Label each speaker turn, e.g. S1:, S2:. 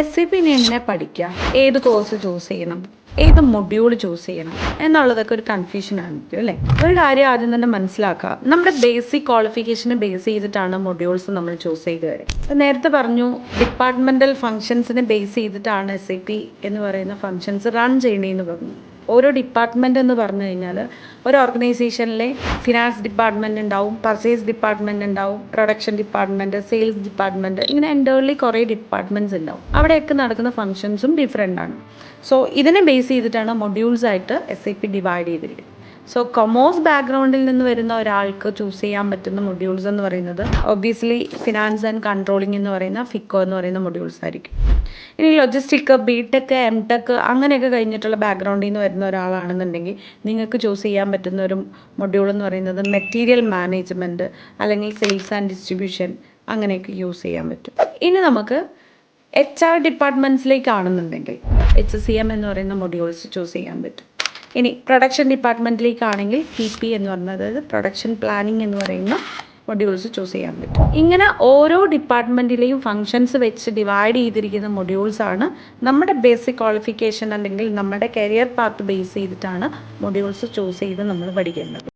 S1: SAP ഇനി എങ്ങനെ പഠിക്കാം, ഏത് കോഴ്സ് ചൂസ് ചെയ്യണം, ഏത് മൊഡ്യൂൾ ചൂസ് ചെയ്യണം എന്നുള്ളതൊക്കെ ഒരു കൺഫ്യൂഷൻ ആയിരിക്കും അല്ലേ. ഒരു കാര്യം ആദ്യം തന്നെ മനസ്സിലാക്കുക, നമ്മുടെ ബേസിക് ക്വാളിഫിക്കേഷനെ ബേസ് ചെയ്തിട്ടാണ് മൊഡ്യൂൾസ് നമ്മൾ ചൂസ് ചെയ്ത് വരും. നേരത്തെ പറഞ്ഞു, ഡിപ്പാർട്ട്മെന്റൽ ഫങ്ഷൻസിനെ ബേസ് ചെയ്തിട്ടാണ് SAP എന്ന് പറയുന്ന ഫങ്ഷൻസ് റൺ ചെയ്യണേന്ന് പറഞ്ഞു. ഓരോ ഡിപ്പാർട്ട്മെൻറ്റ് എന്ന് പറഞ്ഞു കഴിഞ്ഞാൽ ഒരു ഓർഗനൈസേഷനിലെ ഫിനാൻസ് ഡിപ്പാർട്ട്മെൻറ്റ് ഉണ്ടാവും, പർച്ചേസ് ഡിപ്പാർട്ട്മെൻറ്റ് ഉണ്ടാവും, പ്രൊഡക്ഷൻ ഡിപ്പാർട്ട്മെൻറ്റ്, സെയിൽസ് ഡിപ്പാർട്ട്മെൻറ്റ്, ഇങ്ങനെ എൻ്റേർലി കുറേ ഡിപ്പാർട്ട്മെൻറ്റ്സ് ഉണ്ടാവും. അവിടെയൊക്കെ നടക്കുന്ന ഫങ്ഷൻസും ഡിഫറെൻ്റ് ആണ്. സോ ഇതിനെ ബേസ് ചെയ്തിട്ടാണ് മൊഡ്യൂൾസായിട്ട് SAP ഡിവൈഡ് ചെയ്തിരിക്കുന്നത്. സോ കൊമേഴ്സ് ബാക്ക്ഗ്രൗണ്ടിൽ നിന്ന് വരുന്ന ഒരാൾക്ക് ചൂസ് ചെയ്യാൻ പറ്റുന്ന മൊഡ്യൂൾസ് എന്ന് പറയുന്നത് ഒബ്വിയസ്ലി ഫിനാൻസ് ആൻഡ് കൺട്രോളിംഗ് എന്ന് പറയുന്ന FICO എന്ന് പറയുന്ന മൊഡ്യൂൾസ് ആയിരിക്കും. ഇനി ലോജിസ്റ്റിക്, BTech, MTech അങ്ങനെയൊക്കെ കഴിഞ്ഞിട്ടുള്ള ബാക്ക്ഗ്രൗണ്ടിൽ നിന്ന് വരുന്ന ഒരാളാണെന്നുണ്ടെങ്കിൽ നിങ്ങൾക്ക് ചൂസ് ചെയ്യാൻ പറ്റുന്ന ഒരു മൊഡ്യൂൾ എന്ന് പറയുന്നത് മെറ്റീരിയൽ മാനേജ്മെൻറ്റ് അല്ലെങ്കിൽ സെയിൽസ് ആൻഡ് ഡിസ്ട്രിബ്യൂഷൻ, അങ്ങനെയൊക്കെ യൂസ് ചെയ്യാൻ പറ്റും. ഇനി നമുക്ക് HR ഡിപ്പാർട്ട്മെൻറ്റ്സിലേക്കാണെന്നുണ്ടെങ്കിൽ HCM എന്ന് പറയുന്ന മൊഡ്യൂൾസ് ചൂസ് ചെയ്യാൻ പറ്റും. ഇനി പ്രൊഡക്ഷൻ ഡിപ്പാർട്ട്മെൻറ്റിലേക്കാണെങ്കിൽ PP എന്ന് പറയുന്നത്, അതായത് പ്രൊഡക്ഷൻ പ്ലാനിങ് എന്ന് പറയുന്ന മൊഡ്യൂൾസ് ചൂസ് ചെയ്യാൻ പറ്റും. ഇങ്ങനെ ഓരോ ഡിപ്പാർട്ട്മെൻറ്റിലെയും ഫങ്ഷൻസ് വെച്ച് ഡിവൈഡ് ചെയ്തിരിക്കുന്ന മൊഡ്യൂൾസാണ് നമ്മുടെ ബേസിക് ക്വാളിഫിക്കേഷൻ അല്ലെങ്കിൽ നമ്മുടെ കരിയർ പാത്ത് ബേസ് ചെയ്തിട്ടാണ് മൊഡ്യൂൾസ് ചൂസ് ചെയ്ത് നമ്മൾ പഠിക്കേണ്ടത്.